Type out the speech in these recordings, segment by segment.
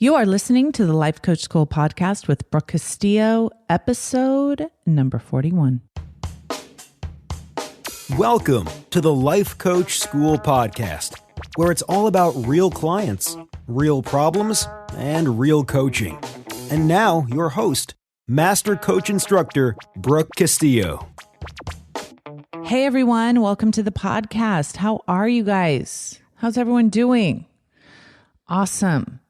You are listening to the Life Coach School podcast with Brooke Castillo, episode number 41. Welcome to the Life Coach School podcast, where it's all about real clients, real problems, and real coaching. And now, your host, Master Coach Instructor, Brooke Castillo. Hey everyone, welcome to the podcast. How are you guys? How's everyone doing? Awesome.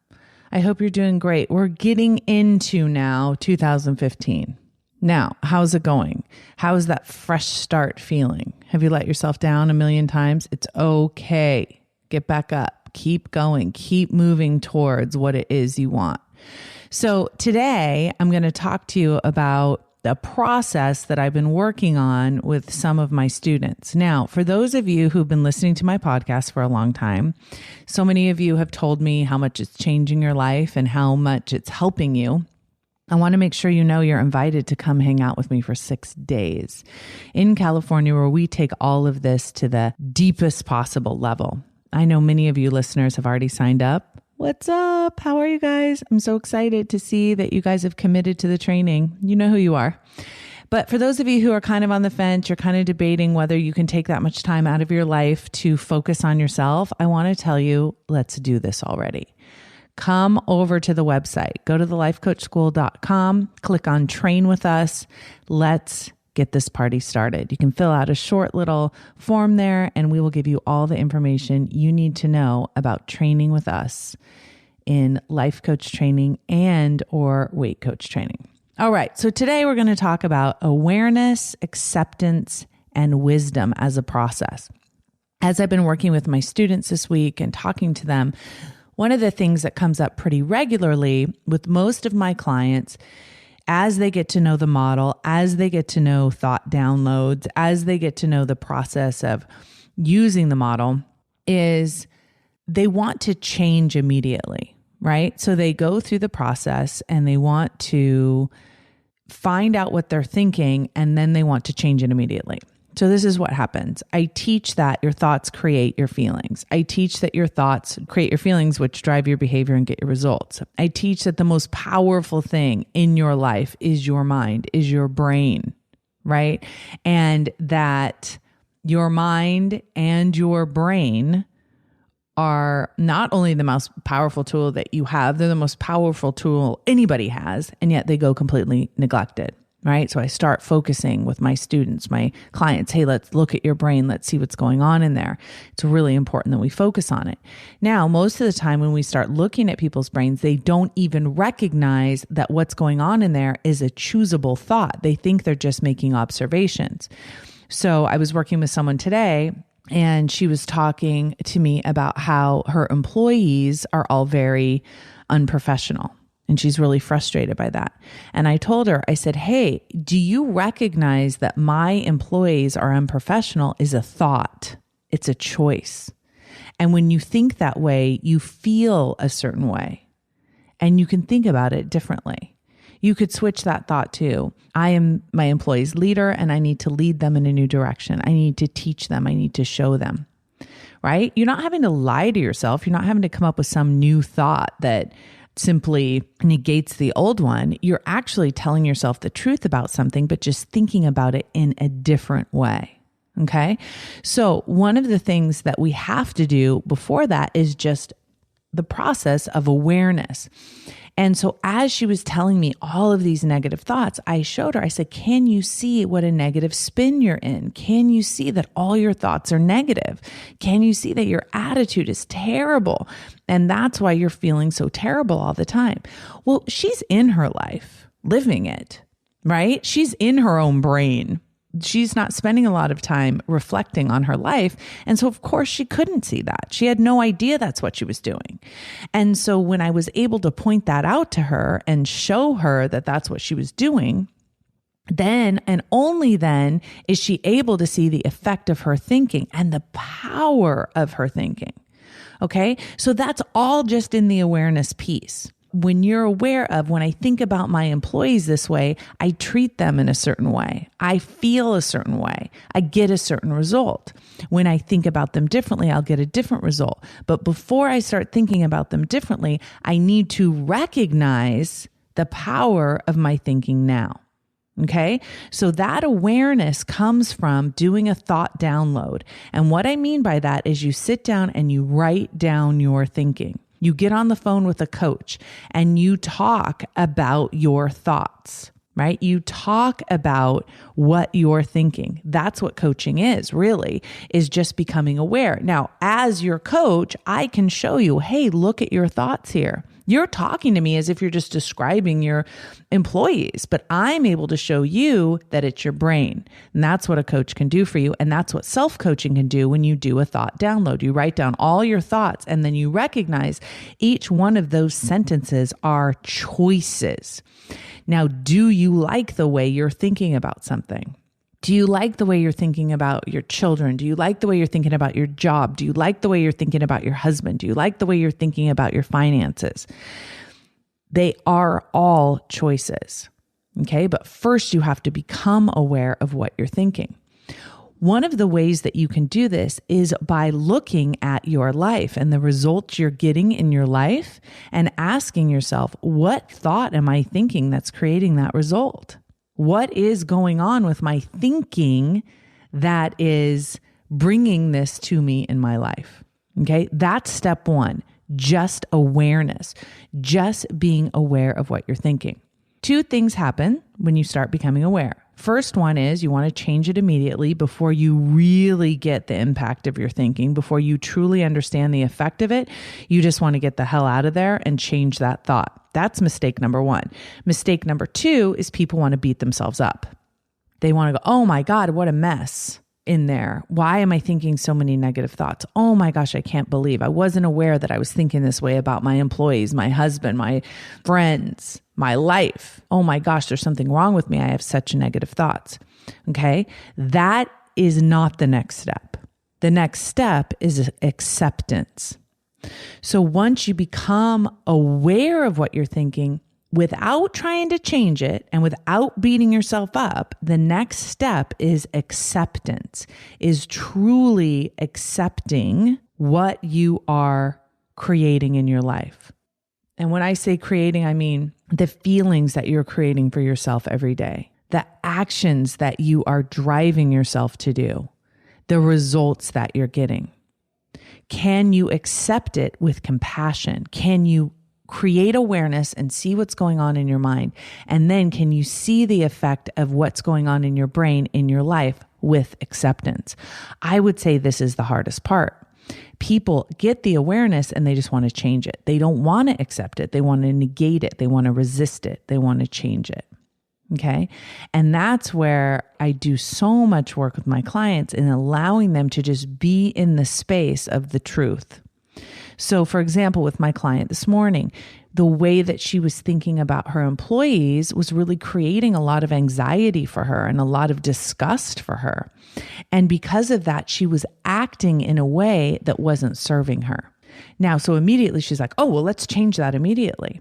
I hope you're doing great. We're getting into now 2015. Now, how's it going? How is that fresh start feeling? Have you let yourself down a million times? It's okay. Get back up. Keep going. Keep moving towards what it is you want. So today, I'm going to talk to you about a process that I've been working on with some of my students. Now, for those of you who've been listening to my podcast for a long time, so many of you have told me how much it's changing your life and how much it's helping you. I want to make sure you know you're invited to come hang out with me for 6 days in California, where we take all of this to the deepest possible level. I know many of you listeners have already signed up. What's up? How are you guys? I'm so excited to see that you guys have committed to the training. You know who you are. But for those of you who are kind of on the fence, you're kind of debating whether you can take that much time out of your life to focus on yourself, I want to tell you, let's do this already. Come over to the website. Go to thelifecoachschool.com, click on Train with Us. Let's get this party started. You can fill out a short little form there, and we will give you all the information you need to know about training with us in life coach training and or weight coach training. All right. So today we're going to talk about awareness, acceptance, and wisdom as a process. As I've been working with my students this week and talking to them, one of the things that comes up pretty regularly with most of my clients as they get to know the model, as they get to know thought downloads, as they get to know the process of using the model, is they want to change immediately, right? So they go through the process and they want to find out what they're thinking, and then they want to change it immediately. So this is what happens. I teach that your thoughts create your feelings. I teach that your thoughts create your feelings, which drive your behavior and get your results. I teach that the most powerful thing in your life is your mind, is your brain, right? And that your mind and your brain are not only the most powerful tool that you have, they're the most powerful tool anybody has, and yet they go completely neglected. Right? So I start focusing with my students, my clients. Hey, let's look at your brain. Let's see what's going on in there. It's really important that we focus on it. Now, most of the time when we start looking at people's brains, they don't even recognize that what's going on in there is a choosable thought. They think they're just making observations. So I was working with someone today, and she was talking to me about how her employees are all very unprofessional. And she's really frustrated by that. And I told her, I said, hey, do you recognize that my employees are unprofessional is a thought? It's a choice. And when you think that way, you feel a certain way. And you can think about it differently. You could switch that thought to, I am my employee's leader and I need to lead them in a new direction. I need to teach them. I need to show them. Right? You're not having to lie to yourself. You're not having to come up with some new thought that simply negates the old one. You're actually telling yourself the truth about something, but just thinking about it in a different way. Okay. So one of the things that we have to do before that is just the process of awareness. And so as she was telling me all of these negative thoughts, I showed her, I said, can you see what a negative spin you're in? Can you see that all your thoughts are negative? Can you see that your attitude is terrible? And that's why you're feeling so terrible all the time. Well, she's in her life, living it, right? She's in her own brain. She's not spending a lot of time reflecting on her life. And so, of course, she couldn't see that. She had no idea that's what she was doing. And so when I was able to point that out to her and show her that that's what she was doing, then and only then is she able to see the effect of her thinking and the power of her thinking. Okay. So that's all just in the awareness piece. when you're aware of, when I think about my employees this way, I treat them in a certain way. I feel a certain way. I get a certain result. When I think about them differently, I'll get a different result. But before I start thinking about them differently, I need to recognize the power of my thinking now. Okay. So that awareness comes from doing a thought download. And what I mean by that is you sit down and you write down your thinking. You get on the phone with a coach and you talk about your thoughts, right? You talk about what you're thinking. That's what coaching is, really, is just becoming aware. Now, as your coach, I can show you, hey, look at your thoughts here. You're talking to me as if you're just describing your employees, but I'm able to show you that it's your brain. And that's what a coach can do for you. And that's what self-coaching can do when you do a thought download. You write down all your thoughts and then you recognize each one of those sentences are choices. Now, do you like the way you're thinking about something? Do you like the way you're thinking about your children? Do you like the way you're thinking about your job? Do you like the way you're thinking about your husband? Do you like the way you're thinking about your finances? They are all choices. Okay. But first you have to become aware of what you're thinking. One of the ways that you can do this is by looking at your life and the results you're getting in your life and asking yourself, what thought am I thinking that's creating that result? What is going on with my thinking that is bringing this to me in my life? Okay, that's step one, just awareness, just being aware of what you're thinking. Two things happen when you start becoming aware. First one is you want to change it immediately before you really get the impact of your thinking, before you truly understand the effect of it. You just want to get the hell out of there and change that thought. That's mistake number one. Mistake number two is people want to beat themselves up. They want to go, oh my God, what a mess in there. Why am I thinking so many negative thoughts? Oh my gosh, I can't believe I wasn't aware that I was thinking this way about my employees, my husband, my friends, my life. Oh my gosh, there's something wrong with me. I have such negative thoughts. Okay. That is not the next step. The next step is acceptance. So once you become aware of what you're thinking, without trying to change it and without beating yourself up, the next step is acceptance, is truly accepting what you are creating in your life. And when I say creating, I mean the feelings that you're creating for yourself every day, the actions that you are driving yourself to do, the results that you're getting. Can you accept it with compassion? Can you create awareness and see what's going on in your mind? And then can you see the effect of what's going on in your brain, in your life with acceptance? I would say this is the hardest part. People get the awareness and they just want to change it. They don't want to accept it. They want to negate it. They want to resist it. They want to change it. Okay. And that's where I do so much work with my clients in allowing them to just be in the space of the truth. So for example, with my client this morning, the way that she was thinking about her employees was really creating a lot of anxiety for her and a lot of disgust for her. And because of that, she was acting in a way that wasn't serving her. Now, so immediately she's like, oh, well, let's change that immediately.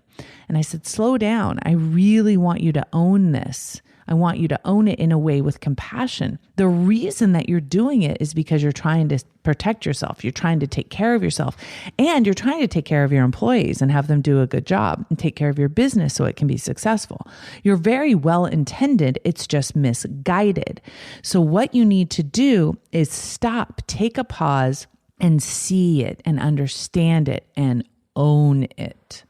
And I said, slow down. I really want you to own this. I want you to own it in a way with compassion. The reason that you're doing it is because you're trying to protect yourself. You're trying to take care of yourself, and you're trying to take care of your employees and have them do a good job and take care of your business so it can be successful. You're very well intended. It's just misguided. So what you need to do is stop, take a pause, and see it and understand it and own it.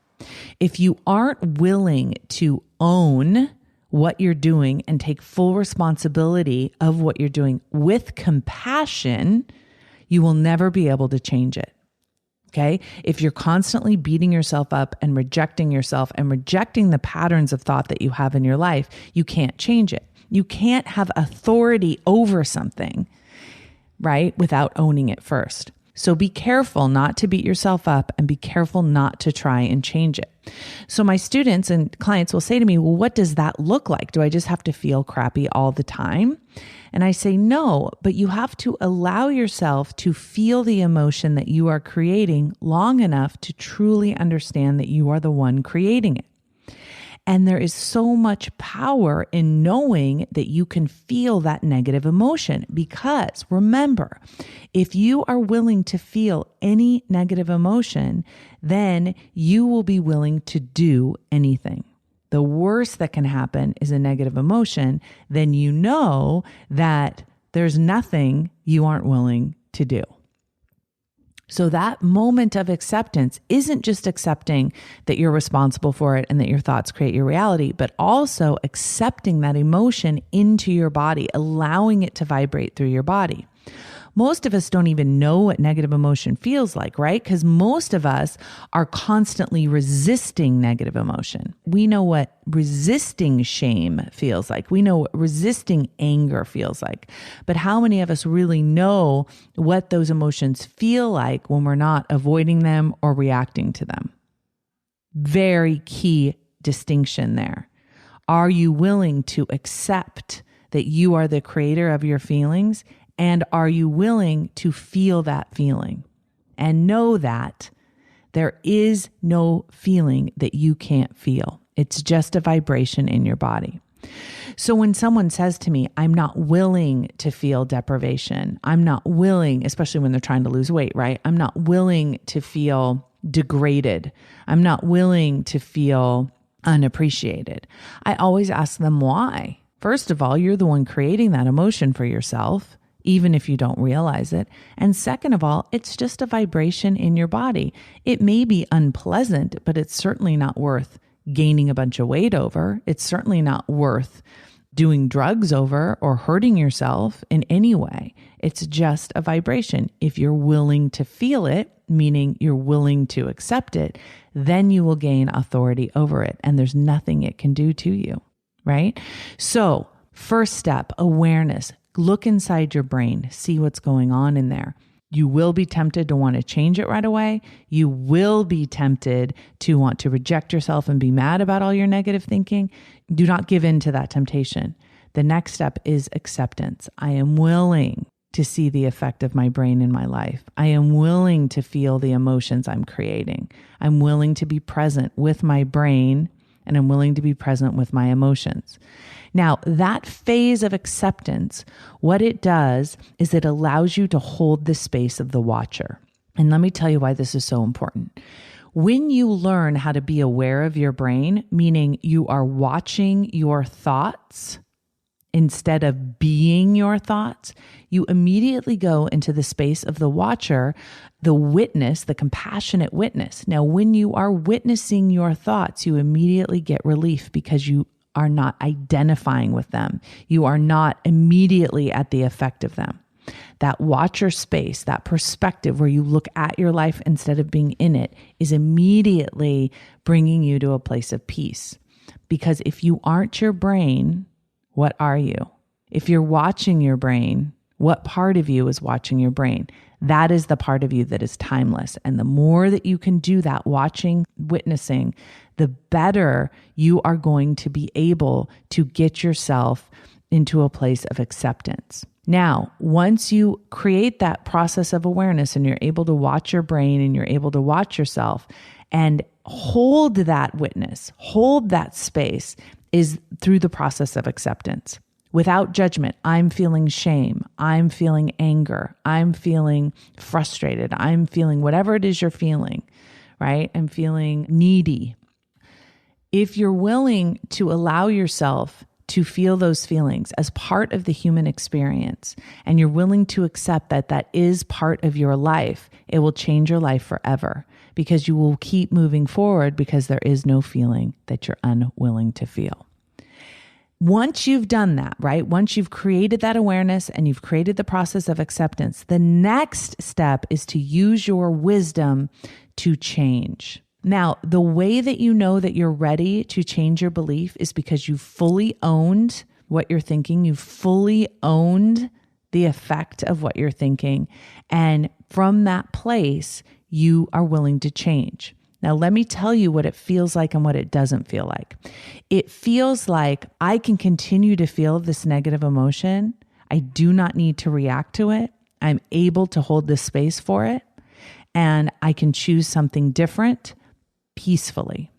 If you aren't willing to own what you're doing and take full responsibility of what you're doing with compassion, you will never be able to change it. Okay? If you're constantly beating yourself up and rejecting yourself and rejecting the patterns of thought that you have in your life, you can't change it. You can't have authority over something, right, without owning it first. So be careful not to beat yourself up and be careful not to try and change it. So my students and clients will say to me, well, what does that look like? Do I just have to feel crappy all the time? And I say, no, but you have to allow yourself to feel the emotion that you are creating long enough to truly understand that you are the one creating it. And there is so much power in knowing that you can feel that negative emotion, because remember, if you are willing to feel any negative emotion, then you will be willing to do anything. The worst that can happen is a negative emotion. Then you know that there's nothing you aren't willing to do. So that moment of acceptance isn't just accepting that you're responsible for it and that your thoughts create your reality, but also accepting that emotion into your body, allowing it to vibrate through your body. Most of us don't even know what negative emotion feels like, right? Because most of us are constantly resisting negative emotion. We know what resisting shame feels like. We know what resisting anger feels like. But how many of us really know what those emotions feel like when we're not avoiding them or reacting to them? Very key distinction there. Are you willing to accept that you are the creator of your feelings? And are you willing to feel that feeling and know that there is no feeling that you can't feel? It's just a vibration in your body. So when someone says to me, I'm not willing to feel deprivation, I'm not willing, especially when they're trying to lose weight, right? I'm not willing to feel degraded. I'm not willing to feel unappreciated. I always ask them why. First of all, you're the one creating that emotion for yourself, even if you don't realize it. And second of all, it's just a vibration in your body. It may be unpleasant, but it's certainly not worth gaining a bunch of weight over. It's certainly not worth doing drugs over or hurting yourself in any way. It's just a vibration. If you're willing to feel it, meaning you're willing to accept it, then you will gain authority over it. And there's nothing it can do to you, right? So first step, awareness. Look inside your brain, see what's going on in there. You will be tempted to want to change it right away. You will be tempted to want to reject yourself and be mad about all your negative thinking. Do not give in to that temptation. The next step is acceptance. I am willing to see the effect of my brain in my life. I am willing to feel the emotions I'm creating. I'm willing to be present with my brain, and I'm willing to be present with my emotions. Now, that phase of acceptance, what it does is it allows you to hold the space of the watcher. And let me tell you why this is so important. When you learn how to be aware of your brain, meaning you are watching your thoughts instead of being your thoughts, you immediately go into the space of the watcher, the witness, the compassionate witness. Now, when you are witnessing your thoughts, you immediately get relief because you are not identifying with them. You are not immediately at the effect of them. That watcher space, that perspective where you look at your life instead of being in it, is immediately bringing you to a place of peace. Because if you aren't your brain, what are you? If you're watching your brain, what part of you is watching your brain? That is the part of you that is timeless. And the more that you can do that, watching, witnessing, the better you are going to be able to get yourself into a place of acceptance. Now, once you create that process of awareness and you're able to watch your brain and you're able to watch yourself and hold that witness, hold that space, is through the process of acceptance. Without judgment, I'm feeling shame, I'm feeling anger, I'm feeling frustrated, I'm feeling whatever it is you're feeling, right? I'm feeling needy. If you're willing to allow yourself to feel those feelings as part of the human experience, and you're willing to accept that that is part of your life, it will change your life forever, because you will keep moving forward because there is no feeling that you're unwilling to feel. Once you've done that, right? Once you've created that awareness and you've created the process of acceptance, the next step is to use your wisdom to change. Now, the way that you know that you're ready to change your belief is because you've fully owned what you're thinking. You've fully owned the effect of what you're thinking. And from that place, you are willing to change. Now, let me tell you what it feels like and what it doesn't feel like. It feels like I can continue to feel this negative emotion. I do not need to react to it. I'm able to hold this space for it, and I can choose something different peacefully.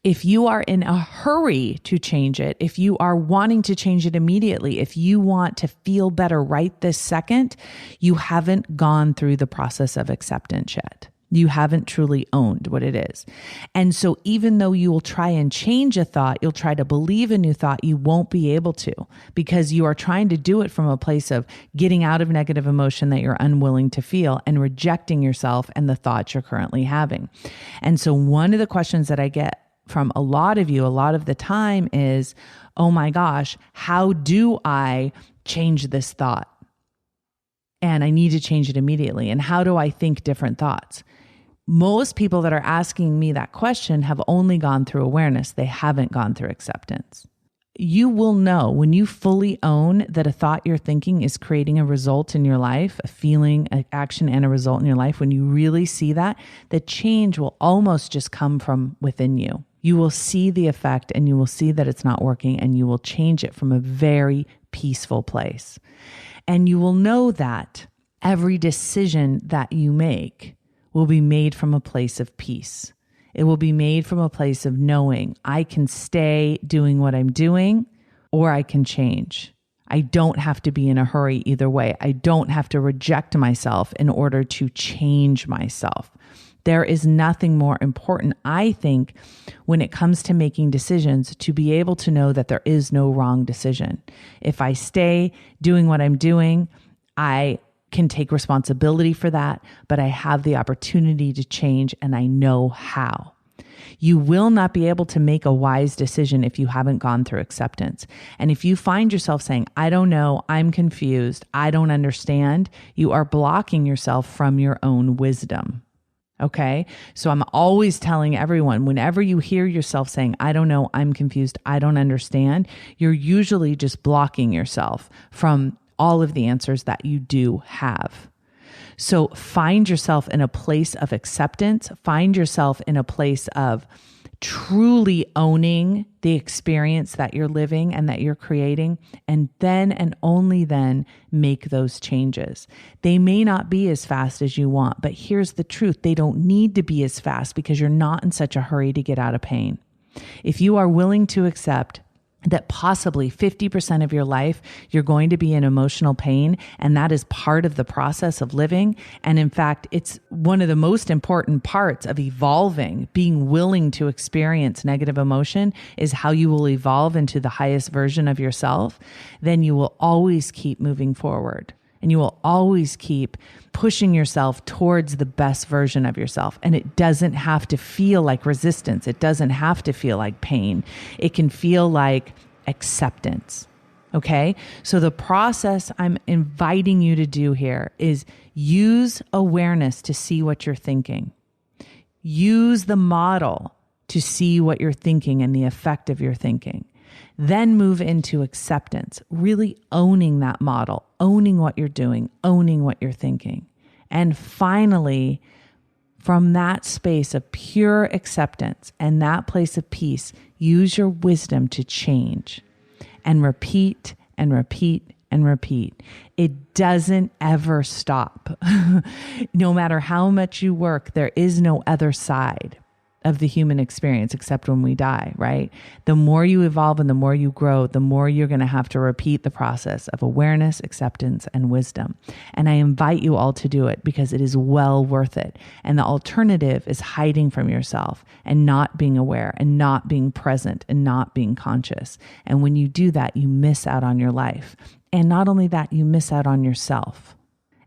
If you are in a hurry to change it, if you are wanting to change it immediately, if you want to feel better right this second, you haven't gone through the process of acceptance yet. You haven't truly owned what it is. And so even though you will try and change a thought, you'll try to believe a new thought, you won't be able to, because you are trying to do it from a place of getting out of negative emotion that you're unwilling to feel and rejecting yourself and the thoughts you're currently having. And so one of the questions that I get from a lot of you a lot of the time is, oh my gosh, how do I change this thought? And I need to change it immediately. And how do I think different thoughts? Most people that are asking me that question have only gone through awareness. They haven't gone through acceptance. You will know when you fully own that a thought you're thinking is creating a result in your life, a feeling, an action, and a result in your life. When you really see that, the change will almost just come from within you. You will see the effect and you will see that it's not working, and you will change it from a very peaceful place. And you will know that every decision that you make will be made from a place of peace. It will be made from a place of knowing I can stay doing what I'm doing, or I can change. I don't have to be in a hurry either way. I don't have to reject myself in order to change myself. There is nothing more important, I think, when it comes to making decisions, to be able to know that there is no wrong decision. If I stay doing what I'm doing, I can take responsibility for that, but I have the opportunity to change, and I know how. You will not be able to make a wise decision if you haven't gone through acceptance. And if you find yourself saying, I don't know, I'm confused, I don't understand, you are blocking yourself from your own wisdom. Okay? So I'm always telling everyone, whenever you hear yourself saying, I don't know, I'm confused, I don't understand, you're usually just blocking yourself from all of the answers that you do have. So find yourself in a place of acceptance, find yourself in a place of truly owning the experience that you're living and that you're creating, and then and only then make those changes. They may not be as fast as you want, but here's the truth. They don't need to be as fast because you're not in such a hurry to get out of pain. If you are willing to accept that possibly 50% of your life, you're going to be in emotional pain, and that is part of the process of living. And in fact, it's one of the most important parts of evolving. Being willing to experience negative emotion is how you will evolve into the highest version of yourself. Then you will always keep moving forward, and you will always keep pushing yourself towards the best version of yourself. And it doesn't have to feel like resistance. It doesn't have to feel like pain. It can feel like acceptance. Okay? So the process I'm inviting you to do here is use awareness to see what you're thinking. Use the model to see what you're thinking and the effect of your thinking. Then move into acceptance, really owning that model, owning what you're doing, owning what you're thinking. And finally, from that space of pure acceptance and that place of peace, use your wisdom to change and repeat and repeat and repeat. It doesn't ever stop. No matter how much you work, there is no other side of the human experience except when we die, right? The more you evolve and the more you grow, the more you're going to have to repeat the process of awareness, acceptance, and wisdom. And I invite you all to do it because it is well worth it. And the alternative is hiding from yourself and not being aware and not being present and not being conscious. And when you do that, you miss out on your life. And not only that, you miss out on yourself.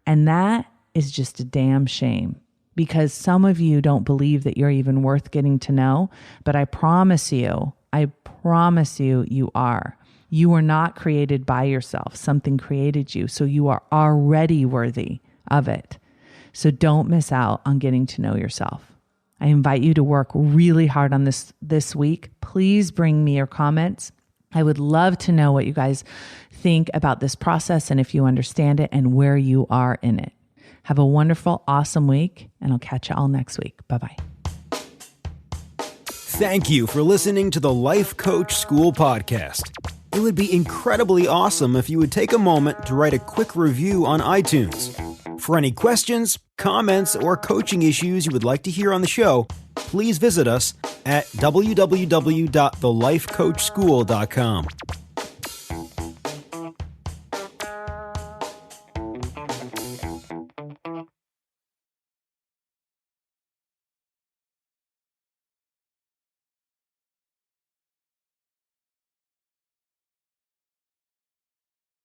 And that is just a damn shame. Because some of you don't believe that you're even worth getting to know, but I promise you, you are. You were not created by yourself. Something created you, so you are already worthy of it. So don't miss out on getting to know yourself. I invite you to work really hard on this week. Please bring me your comments. I would love to know what you guys think about this process and if you understand it and where you are in it. Have a wonderful, awesome week, and I'll catch you all next week. Bye-bye. Thank you for listening to the Life Coach School podcast. It would be incredibly awesome if you would take a moment to write a quick review on iTunes. For any questions, comments, or coaching issues you would like to hear on the show, please visit us at www.thelifecoachschool.com.